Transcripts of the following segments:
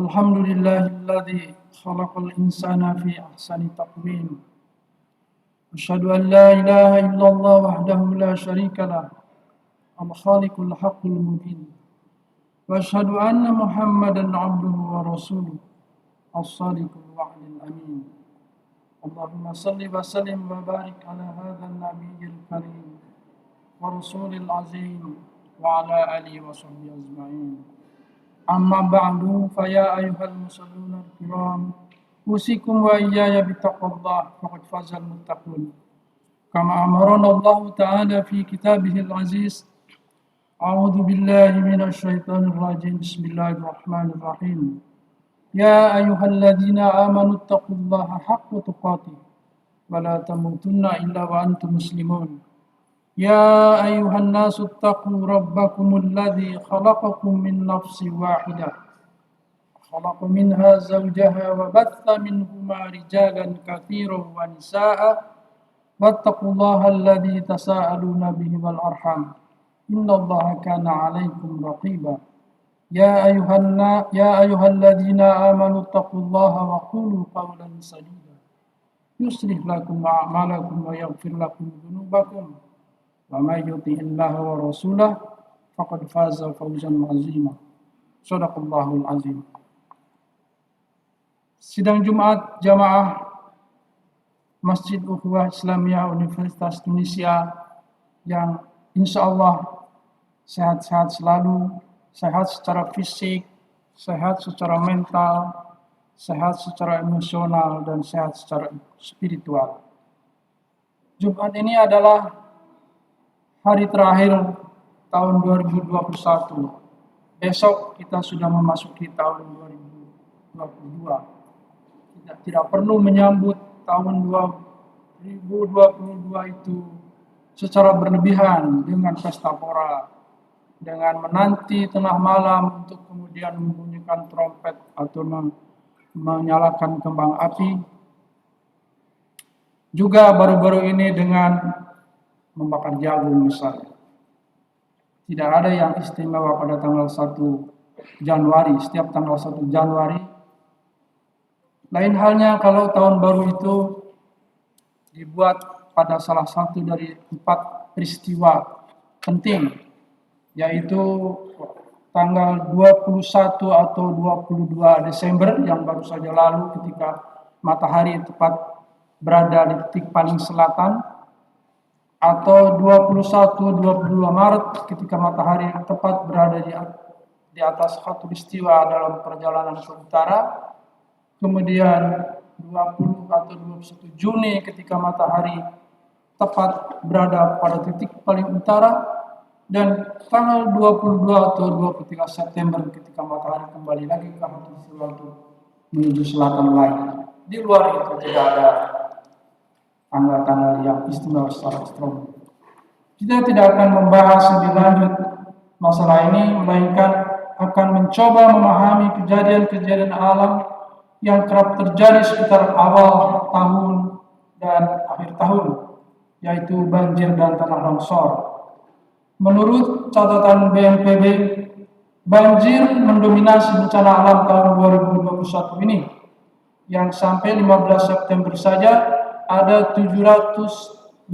الحمد لله الذي خلق الإنسان في أحسن تقويم. أشهد أن لا إله إلا الله وحده لا شريك له الخالق الحق المبين. وأشهد أن محمدا عبده ورسوله الصادق الوعد الأمين. اللهم صل وسلم وبارك على هذا النبي الكريم ورسول العظيم وعلى آله وصحبه أجمعين. أما بعد فيا أيها المصلون الكرام أوصيكم وإياي بتقوى الله فقد فاز المتقون كما أمرنا الله تعالى في كتابه العزيز. أعوذ بالله من الشيطان الرجيم. بسم الله الرحمن الرحيم. يا أيها الذين آمنوا اتقوا الله حق تقاته ولا تموتن إلا وأنتم مسلمون. يا أيها الناس اتقوا ربكم الذي خلقكم من نفس واحدة خلق منها زوجها وبث منهما رجالا كثيرا ونساء واتقوا الله الذي تساءلون به والأرحام إن الله كان عليكم رقيبا. يا أيها الذين آمنوا اتقوا الله وقولوا قولا سديدا يصلح لكم أعمالكم ويغفر لكم ذنوبكم ومن يطع الله ورسوله فقد فاز فوزا عظيما. Shadaqallahul azim. Sidang Jumat Jamaah Masjid Ukhuwah Islamiyah Universitas Tunisia yang insya Allah sehat-sehat selalu, sehat secara fisik, sehat secara mental, sehat secara emosional, dan sehat secara spiritual. Jumat ini adalah hari terakhir tahun 2021. Besok kita sudah memasuki tahun 2022. Kita tidak perlu menyambut tahun 2022 itu secara berlebihan dengan pesta pora, dengan menanti tengah malam untuk kemudian membunyikan trompet atau menyalakan kembang api. Juga baru-baru ini dengan membakar jagung misalnya. Tidak ada yang istimewa pada tanggal 1 Januari, setiap tanggal 1 Januari. Lain halnya kalau tahun baru itu dibuat pada salah satu dari 4 peristiwa penting, yaitu tanggal 21 atau 22 Desember yang baru saja lalu ketika matahari tepat berada di titik paling selatan, atau 21-22 Maret ketika matahari tepat berada di atas khatulistiwa dalam perjalanan ke utara. Kemudian 20 atau 21 Juni ketika matahari tepat berada pada titik paling utara, dan tanggal 22 atau 23 September ketika matahari kembali lagi ke khatulistiwa menuju selatan lagi. Di luar itu tidak ada tanggal-tanggal yang istimewa secara astronomi. Kita tidak akan membahas lebih lanjut masalah ini, melainkan akan mencoba memahami kejadian-kejadian alam yang kerap terjadi sekitar awal tahun dan akhir tahun, yaitu banjir dan tanah longsor. Menurut catatan BNPB, banjir mendominasi bencana alam tahun 2021 ini, yang sampai 15 September saja ada 788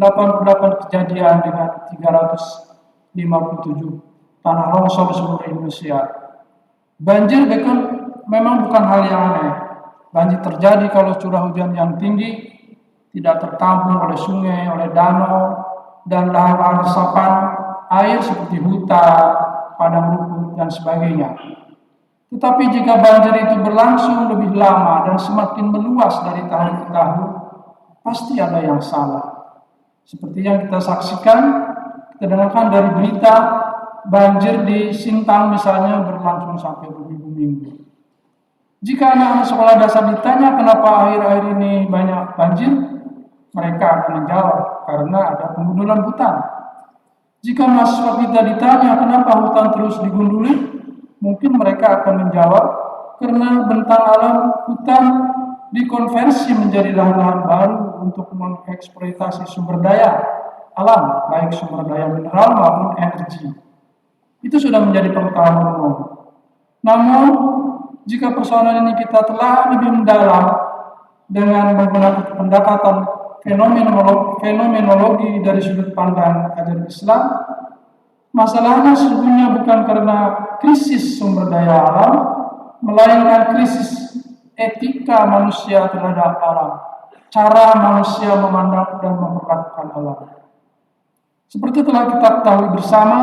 kejadian dengan 357 tanah longsor di seluruh Indonesia. Banjir memang bukan hal yang aneh. Banjir terjadi kalau curah hujan yang tinggi tidak tertampung oleh sungai, oleh danau, dan lahar-lahar resapan air seperti hutan, padang rumput, dan sebagainya. Tetapi jika banjir itu berlangsung lebih lama dan semakin meluas dari tahun ke tahun, pasti ada yang salah. Seperti yang kita saksikan, kita dengarkan dari berita banjir di Sintang misalnya berlangsung sampai berminggu-minggu. Jika anak-anak sekolah dasar ditanya kenapa akhir-akhir ini banyak banjir, mereka akan menjawab karena ada penggundulan hutan. Jika mahasiswa kita ditanya kenapa hutan terus digunduli, mungkin mereka akan menjawab karena bentang alam hutan dikonversi menjadi lahan-lahan baru untuk mengeksploitasi sumber daya alam, baik sumber daya mineral maupun energi. Itu sudah menjadi pengetahuan umum. Namun Jika persoalan ini kita telah lebih mendalam dengan menggunakan pendekatan fenomenologi dari sudut pandang ajaran Islam, masalahnya sesungguhnya bukan karena krisis sumber daya alam, melainkan krisis etika manusia terhadap alam, cara manusia memandang dan memperlakukan alam. Seperti telah kita ketahui bersama,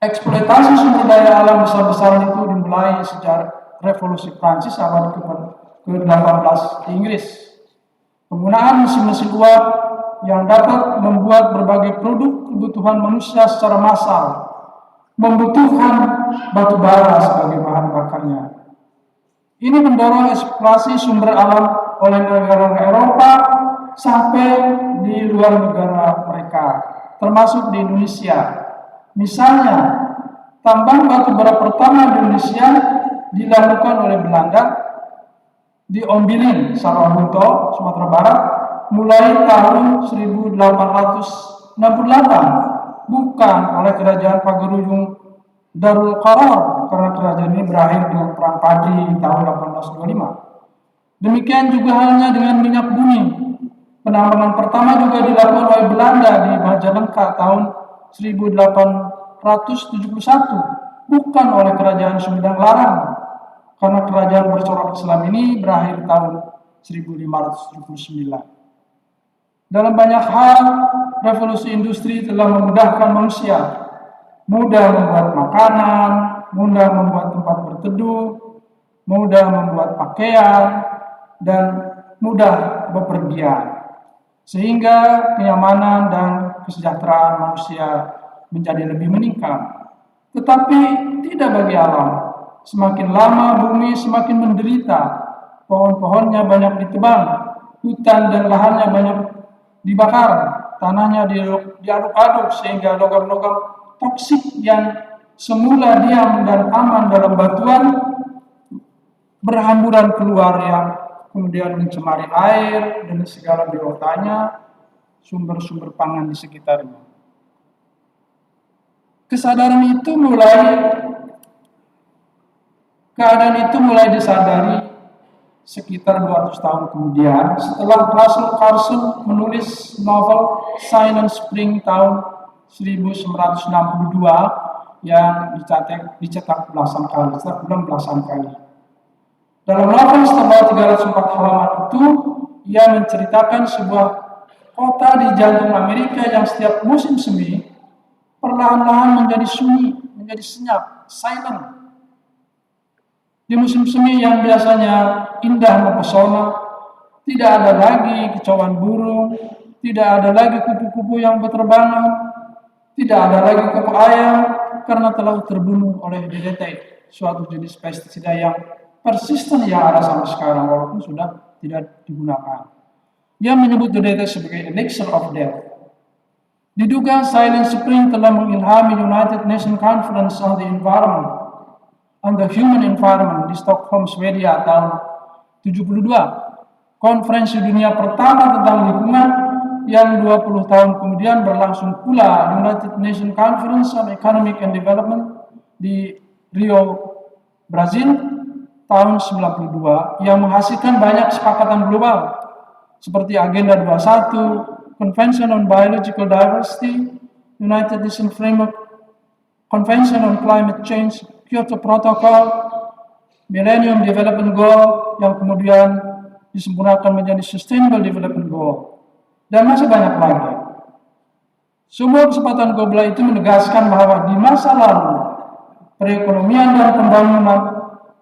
eksploitasi sumber daya alam besar-besaran itu dimulai sejak Revolusi Prancis abad ke-18 di Inggris. Penggunaan mesin-mesin uap yang dapat membuat berbagai produk kebutuhan manusia secara massal membutuhkan batu bara sebagai bahan bakarnya. Ini mendorong eksplorasi sumber alam oleh negara-negara Eropa sampai di luar negara mereka, termasuk di Indonesia. Misalnya, tambang batu bara pertama di Indonesia dilakukan oleh Belanda di Ombilin, Sawalunto, Sumatera Barat, mulai tahun 1868, bukan oleh kerajaan Pageruyung Darul Qarar, karena kerajaan ini berakhir dengan perang Padi tahun 1825. Demikian juga halnya dengan minyak bumi. Penambangan pertama juga dilakukan oleh Belanda di Majalengka tahun 1871, bukan oleh kerajaan Sumedang Larang, karena kerajaan bercorak Islam ini berakhir tahun 1579. Dalam banyak hal, revolusi industri telah memudahkan manusia, mudah membuat makanan, mudah membuat tempat berteduh, mudah membuat pakaian, dan mudah bepergian. Sehingga kenyamanan dan kesejahteraan manusia menjadi lebih meningkat. Tetapi tidak bagi alam. Semakin lama bumi semakin menderita. Pohon-pohonnya banyak ditebang, hutan dan lahannya banyak dibakar, tanahnya diaduk-aduk sehingga logam-logam toksik yang semula diam dan aman dalam batuan berhamburan keluar yang kemudian mencemari air dan segala biotanya, sumber-sumber pangan di sekitarnya. Keadaan itu mulai disadari sekitar 200 tahun kemudian setelah Russell Carson menulis novel Silent Spring tahun 1962 yang dicetak belasan kali. Dalam novel setebal 304 halaman itu, ia menceritakan sebuah kota di jantung Amerika yang setiap musim semi perlahan-lahan menjadi sunyi, menjadi senyap, silent. Di musim semi yang biasanya indah mempesona, tidak ada lagi kicauan burung, tidak ada lagi kupu-kupu yang berterbangan, tidak ada lagi kuku ayam karena telah terbunuh oleh DDT, suatu jenis pestisida yang persisten yang ada sampai sekarang walaupun sudah tidak digunakan. Dia menyebut DDT sebagai elixir of death. Diduga Silent Spring telah mengilhami United Nations Conference on the Environment on the Human Environment di Stockholm, Swedia tahun 72. Konferensi dunia pertama tentang lingkungan yang 20 tahun kemudian berlangsung pula United Nations Conference on Economic and Development di Rio, Brazil tahun 92 yang menghasilkan banyak kesepakatan global seperti Agenda 21, Convention on Biological Diversity, United Nations Framework Convention on Climate Change, Kyoto Protocol, Millennium Development Goal yang kemudian disempurnakan menjadi Sustainable Development Goal, dan masih banyak lagi. Semua kesempatan global itu menegaskan bahwa di masa lalu perekonomian dan pembangunan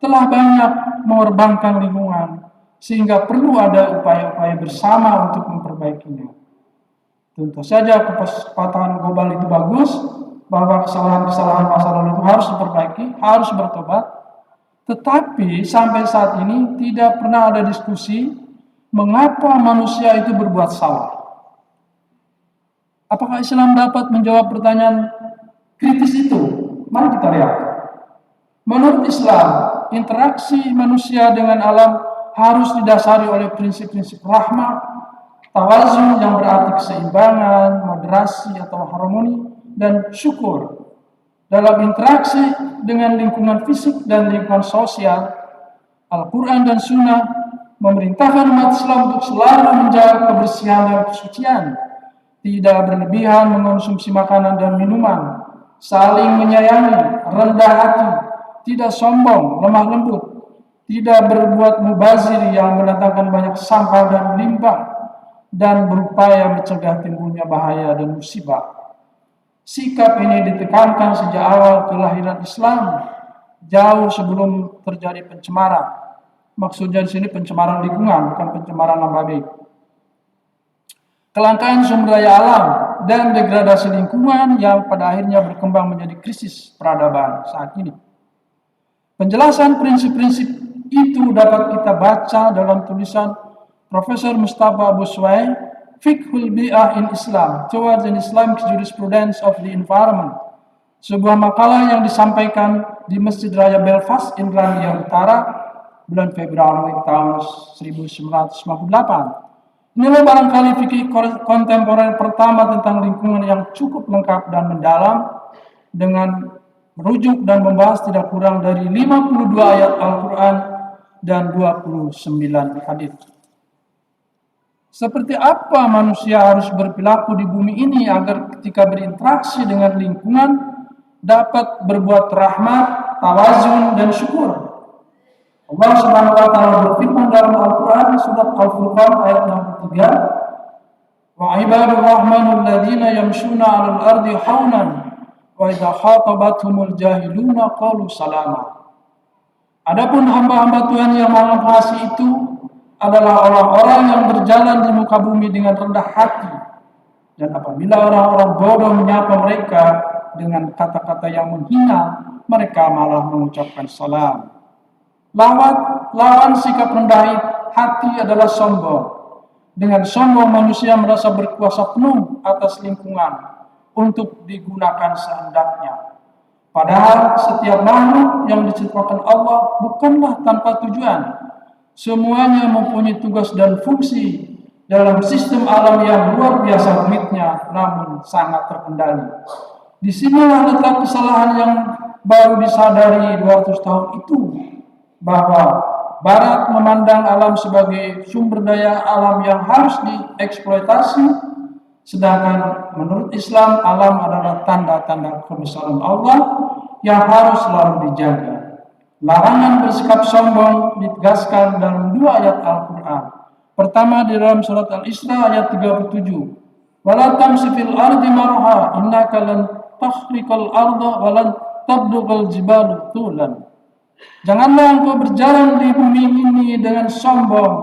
telah banyak mengorbankan lingkungan, sehingga perlu ada upaya-upaya bersama untuk memperbaikinya. Tentu saja kesempatan global itu bagus, bahwa kesalahan-kesalahan masa lalu itu harus diperbaiki, harus bertobat. Tetapi sampai saat ini tidak pernah ada diskusi mengapa manusia itu berbuat salah. Apakah Islam dapat menjawab pertanyaan kritis itu? Mari kita lihat. Menurut Islam, interaksi manusia dengan alam harus didasari oleh prinsip-prinsip rahmah, tawazun yang berarti keseimbangan, moderasi atau harmoni, dan syukur. Dalam interaksi dengan lingkungan fisik dan lingkungan sosial, Al-Quran dan Sunnah memerintahkan umat Islam untuk selalu menjaga kebersihan dan kesucian, tidak berlebihan mengonsumsi makanan dan minuman, saling menyayangi, rendah hati, tidak sombong, lemah lembut, tidak berbuat mubazir yang mendatangkan banyak sampah dan limbah, dan berupaya mencegah timbulnya bahaya dan musibah. Sikap ini ditekankan sejak awal kelahiran Islam, jauh sebelum terjadi pencemaran. Maksudnya di sini pencemaran lingkungan, bukan pencemaran nama baik. Kelangkaan sumber daya alam dan degradasi lingkungan yang pada akhirnya berkembang menjadi krisis peradaban saat ini. Penjelasan prinsip-prinsip itu dapat kita baca dalam tulisan Profesor Mustafa Abu Suwaid, Fiqhul Bi'ah in Islam, Towards an Islamic Jurisprudence of the Environment, sebuah makalah yang disampaikan di Masjid Raya Belfast, Irlandia Utara, bulan Februari tahun 1958. Inilah barangkali fikih kontemporer pertama tentang lingkungan yang cukup lengkap dan mendalam, dengan merujuk dan membahas tidak kurang dari 52 ayat Al-Quran dan 29 hadis. Seperti apa manusia harus berperilaku di bumi ini agar ketika berinteraksi dengan lingkungan dapat berbuat rahmat, tawazun, dan syukur. Allah Subhanahu wa taala berfirman dalam Al-Qur'an surat Al-Furqan ayat 63, "Wa ibadur rahmanul ladzina yamshuna 'alal ardi haunan wa idza khatabathumul jahiluna qalu salama." Adapun hamba-hamba Tuhan yang Maha Pengasih itu adalah orang-orang yang berjalan di muka bumi dengan rendah hati, dan apabila orang-orang bodoh menyapa mereka dengan kata-kata yang menghina, mereka malah mengucapkan salam. Lawan sikap rendah hati adalah sombong. Dengan sombong manusia merasa berkuasa penuh atas lingkungan untuk digunakan sehendaknya. Padahal setiap makhluk yang diciptakan Allah bukanlah tanpa tujuan. Semuanya mempunyai tugas dan fungsi dalam sistem alam yang luar biasa rumitnya, namun sangat terkendali. Disinilah letak kesalahan yang baru disadari 200 tahun itu, bahwa Barat memandang alam sebagai sumber daya alam yang harus dieksploitasi, sedangkan menurut Islam alam adalah tanda-tanda kebesaran Allah yang harus selalu dijaga. Larangan bersikap sombong ditegaskan dalam 2 ayat Al-Quran. Pertama di dalam surat Al-Isra ayat 37. "Wala tamshi fil ardi marha innaka lan takhriqal arda wa lan tablughal jibalu tulan." Janganlah engkau berjalan di bumi ini dengan sombong,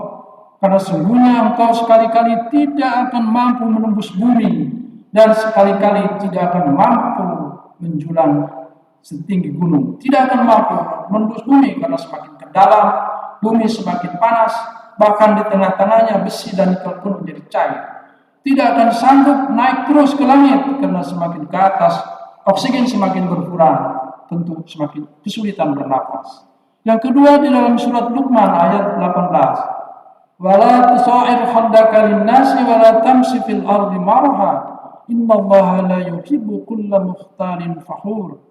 karena sungguhnya engkau sekali-kali tidak akan mampu menembus bumi, dan sekali-kali tidak akan mampu menjulang setinggi gunung. Tidak akan mampu menembus bumi karena semakin ke dalam bumi semakin panas, bahkan di tengah-tengahnya besi dan nikel pun menjadi cair. Tidak akan sanggup naik terus ke langit karena semakin ke atas oksigen semakin berkurang, tentu semakin kesulitan bernapas. Yang kedua di dalam surat Luqman ayat 18, "Wala tusa'ir khaddaka lin-nasi wala tamshi fil ardi marha innallaha la yuhibbu kulla mukhtalin fakhur."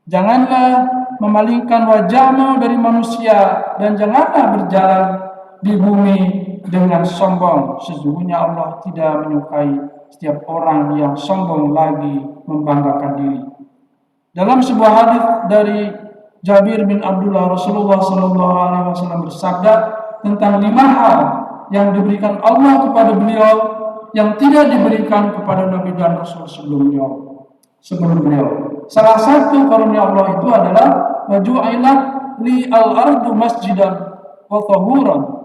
Janganlah memalingkan wajahmu dari manusia dan janganlah berjalan di bumi dengan sombong. Sesungguhnya Allah tidak menyukai setiap orang yang sombong lagi membanggakan diri. Dalam sebuah hadis dari Jabir bin Abdullah, Rasulullah SAW bersabda tentang 5 hal yang diberikan Allah kepada beliau yang tidak diberikan kepada Nabi dan Rasul sebelum beliau. Salah satu karunia Allah itu adalah waju'ilat li al-ardu masjidan wa tahuran.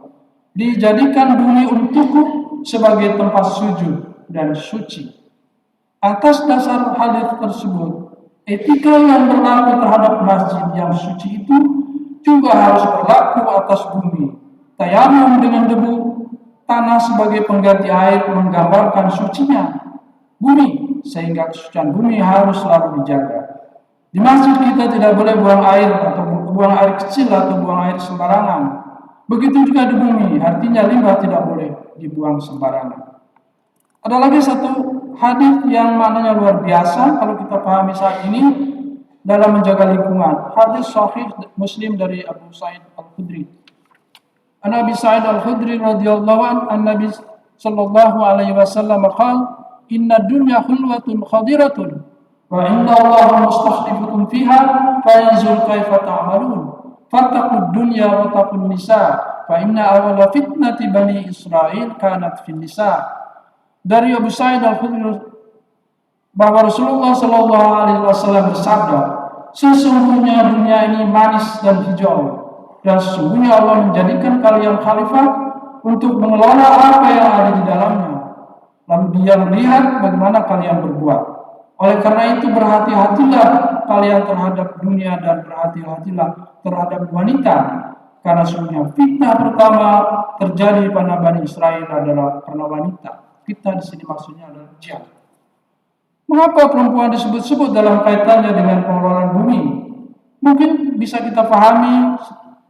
Dijadikan bumi untukku sebagai tempat sujud dan suci. Atas dasar hadis tersebut, etika yang berlaku terhadap masjid yang suci itu juga harus berlaku atas bumi. Tayamum dengan debu tanah sebagai pengganti air menggambarkan sucinya bumi, sehingga kesucian bumi harus selalu dijaga. Di masjid kita tidak boleh buang air atau buang air kecil atau buang air sembarangan. Begitu juga di bumi, artinya limbah tidak boleh dibuang sembarangan. Ada lagi satu hadis yang maknanya luar biasa kalau kita pahami saat ini. dalam menjaga lingkungan. Hadis sahih Muslim dari Abu Sa'id Al-Khudri. An Abi Sa'id Al-Khudri radhiyallahu an Nabi sallallahu alaihi wasallam qala inna dunya khulwatun khadiratun wa inna Allah mustakhlifukum fiha fayanzur kaifa ta'malun fattaqud dunya wa taqun nisa fa inna awwala fitnati bani Israil kanat fin nisa. Dari Abu Sa'id Al-Khudri bahwa Rasulullah sallallahu alaihi wasallam bersabda, sesungguhnya dunia ini manis dan hijau dan sesungguhnya Allah menjadikan kalian khalifah untuk mengelola apa yang ada di dalamnya. Lalu Dia melihat bagaimana kalian berbuat. Oleh karena itu berhati-hatilah kalian terhadap dunia dan berhati-hatilah terhadap wanita. Karena sesungguhnya fitnah pertama terjadi pada Bani Israel adalah karena wanita. Fitnah di sini maksudnya adalah jihad. Mengapa perempuan disebut-sebut dalam kaitannya dengan pengelolaan bumi? Mungkin bisa kita pahami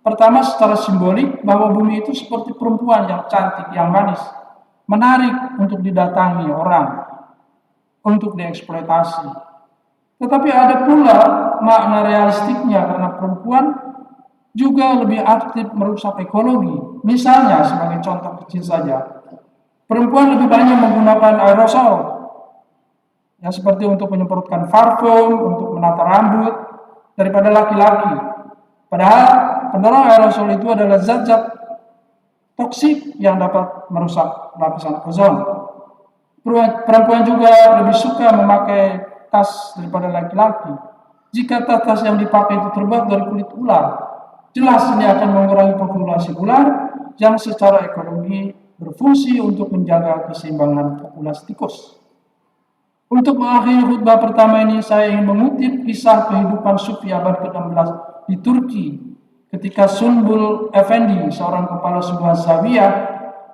pertama secara simbolik bahwa bumi itu seperti perempuan yang cantik, yang manis, menarik untuk didatangi orang, untuk dieksploitasi. Tetapi ada pula makna realistiknya karena perempuan juga lebih aktif merusak ekologi. Misalnya sebagai contoh kecil saja, perempuan lebih banyak menggunakan aerosol, ya seperti untuk menyemprotkan parfum, untuk menata rambut daripada laki-laki. Padahal pendorong aerosol itu adalah zat-zat toksik yang dapat merusak lapisan ozon. Perempuan juga lebih suka memakai tas daripada laki-laki. Jika tas yang dipakai itu terbuat dari kulit ular, jelas ini akan mengurangi populasi ular yang secara ekologi berfungsi untuk menjaga keseimbangan populasi tikus. Untuk mengakhiri khutbah pertama ini, saya ingin mengutip kisah kehidupan sufi abad ke-16 di Turki ketika Sunbul Efendi, seorang kepala sebuah zawiyah,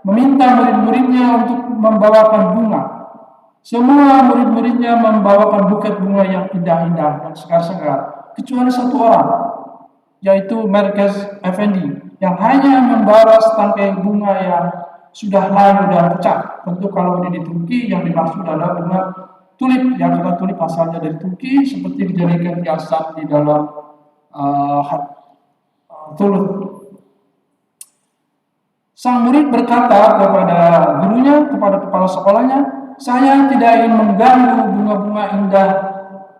meminta murid-muridnya untuk membawakan bunga. Semua murid-muridnya membawakan buket bunga yang indah-indah dan segar-segar, kecuali satu orang, yaitu Merkez Efendi, yang hanya membawa setangkai bunga yang sudah layu dan pecah. Tentu kalau ini di Turki, yang dimaksud adalah bunga tulip, yang karena tulip asalnya dari Turki, seperti dijadikan hiasan di dalam tulip. Sang murid berkata kepada gurunya, kepada kepala sekolahnya, saya tidak ingin mengganggu bunga-bunga indah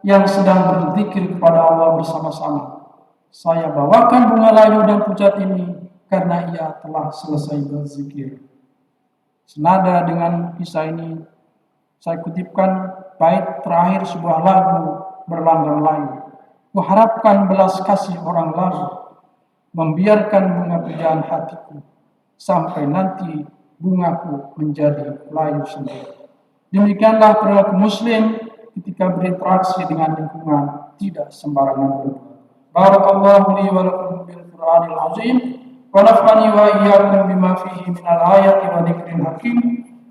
yang sedang berzikir kepada Allah bersama-sama. Saya bawakan bunga layu dan pucat ini karena ia telah selesai berzikir. Senada dengan kisah ini, saya kutipkan bait terakhir sebuah lagu berlandang layu. Kuharapkan belas kasih orang lalu, membiarkan bunga pujaan hatiku, sampai nanti bungaku menjadi layu sendiri. Demikianlah perilaku muslim ketika berinteraksi dengan lingkungan, tidak sembarangan berbuat. Barakallahu li wa lakum bil Qur'anil azim wa nafa'ani wa iyyakum bima fihi minal ayati wa dzikril hakim.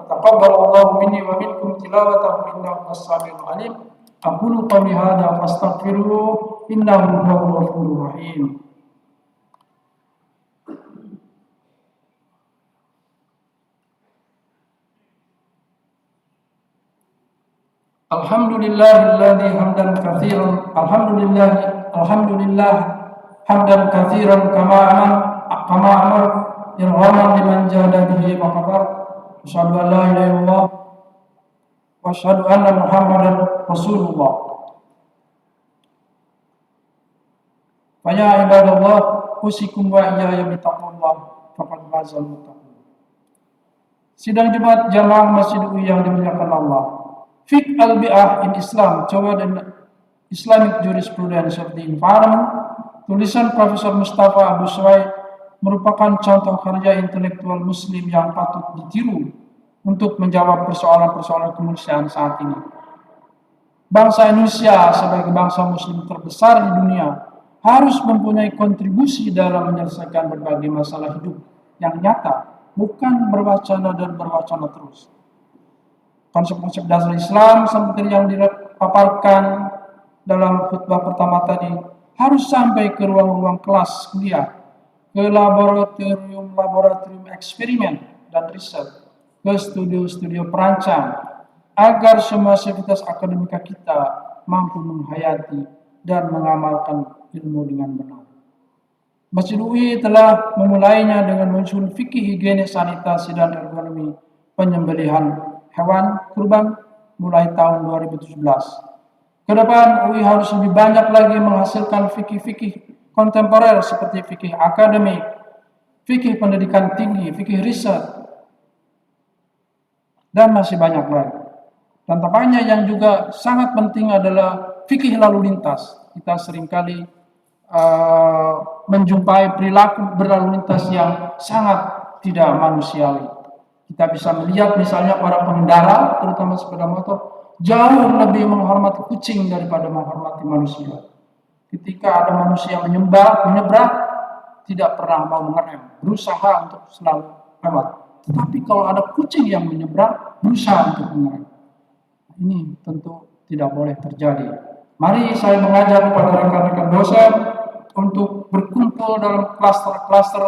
Taqabbalallahu minni wa minkum tilawatahu innahu as-sami'ul 'alim. Aqulu qawli hadza fastaghfiruhu innahu huwal ghafurur rahim. Alhamdulillahilladzi hamdan katsiran alhamdulillah hamdan katsiran kama amar irhaman liman jahada bihi wa kafar. Asyhadu an la ilaha illallah wa asyhadu anna Muhammadan Rasulullah. Fa ya ibadallah usikum wa iyaya bittaqwallah faqad fazal muttaqin. Sidang Jumat jamaah Masjid UI yang dimuliakan Allah. Fiqh al-Bi'ah in Islam, Toward an Islamic Jurisprudence of the Environment, tulisan Profesor Mustafa Abu Suwaid, merupakan contoh karya intelektual muslim yang patut ditiru untuk menjawab persoalan-persoalan kemanusiaan saat ini. Bangsa Indonesia sebagai bangsa muslim terbesar di dunia harus mempunyai kontribusi dalam menyelesaikan berbagai masalah hidup yang nyata, bukan berwacana dan berwacana terus. Konsep-konsep dasar Islam seperti yang dipaparkan dalam khutbah pertama tadi harus sampai ke ruang-ruang kelas kuliah, ke laboratorium eksperimen dan riset, ke studio-studio perancang, agar semua aktivitas akademika kita mampu menghayati dan mengamalkan ilmu dengan benar. Masjid UI telah memulainya dengan menyusun fikih higienis sanitasi dan ergonomi penyembelihan hewan kurban mulai tahun 2017. Ke depan UI harus lebih banyak lagi menghasilkan fikih-fikih kontemporer seperti fikih akademik, fikih pendidikan tinggi, fikih riset, dan masih banyak lagi. Dan tampaknya yang juga sangat penting adalah fikih lalu lintas. Kita seringkali menjumpai perilaku berlalu lintas yang sangat tidak manusiawi. Kita bisa melihat misalnya para pengendara, terutama sepeda motor, jauh lebih menghormati kucing daripada menghormati manusia. Ketika ada manusia menyeberang, tidak pernah mau mengerem, berusaha untuk selalu lewat. Tetapi kalau ada kucing yang menyeberang, berusaha untuk mengerem. Ini tentu tidak boleh terjadi. Mari saya mengajak kepada rekan-rekan dosen untuk berkumpul dalam klaster-klaster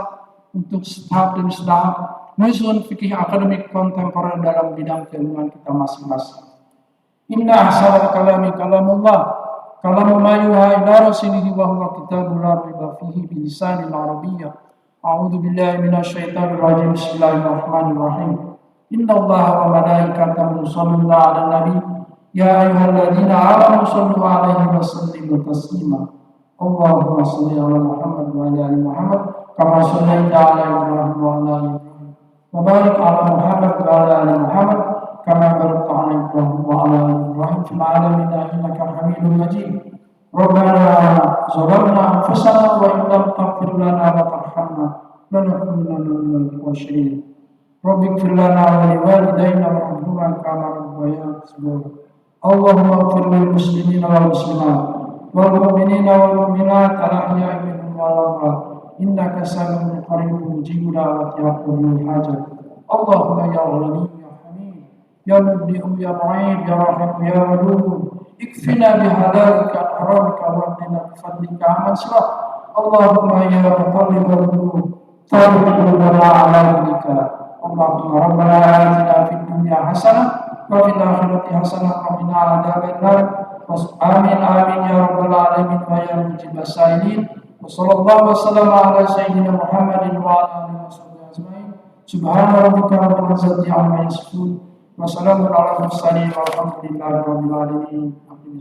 untuk tahap demi tahap menyusun fikih akademik kontemporer dalam bidang keilmuan kita masing-masing. Inna ahsanal kalami kalamullah, kalamu ma yuha ila rasulihi wa huwa kitabul la raiba fihi bilisanil arabiyyah. A'udzu billahi minasyaitonir rajim. Bismillahirrahmanirrahim. Inna Allaha wa malaikatahu yusholluna 'alan nabi ya ayyuhalladzina amanu shollu 'alaihi wa sallimu taslima. Allahumma shalli 'ala Muhammad wa 'ala ali Muhammad kama shallaita 'ala Ibrahim wa 'ala ali Ibrahim. Wa barik 'ala Muhammad wa 'ala ali Muhammad kama barakta 'ala Ibrahim wa 'ala ali Ibrahim fil 'alamin innaka Hamidum Majid. Rabbana zalamna anfusana wa in lam taghfir lana wa tarhamna lanakunanna minal khasirin. Rabbi ighfir lana wa liwalidayna warhamhuma kama rabbayana saghira. Allahumma ighfir lil muslimina wal muslimat wal mu'minina wal mu'minat al ahya'i minhum wal amwat innaka sami'un qaribun mujibud da'wati ya qadiyul hajat. Allahumma ya ghani ya hamid ya mubdi'u ya mu'id ya rahim ya wadud ikfina bihalalika an haramika wa qina bifadlika amman siwak. Allahumma ya muqallibal qulub thabbit qulubana ala dinika. Allahumma rabbana atina fid dunya hasanah wa fil akhirati hasanah wa qina adzabannar. Amin amin ya rabbal alamin wa ya mujibas sa'ilin. Wa sallallahu wasallam ala sayyidina Muhammadin wa ala alihi washabbihi ajmain. Subhana rabbika rabbil izzati amma yasifun wa salamun ala al mursalin walhamdulillahi rabbil alamin. Amin.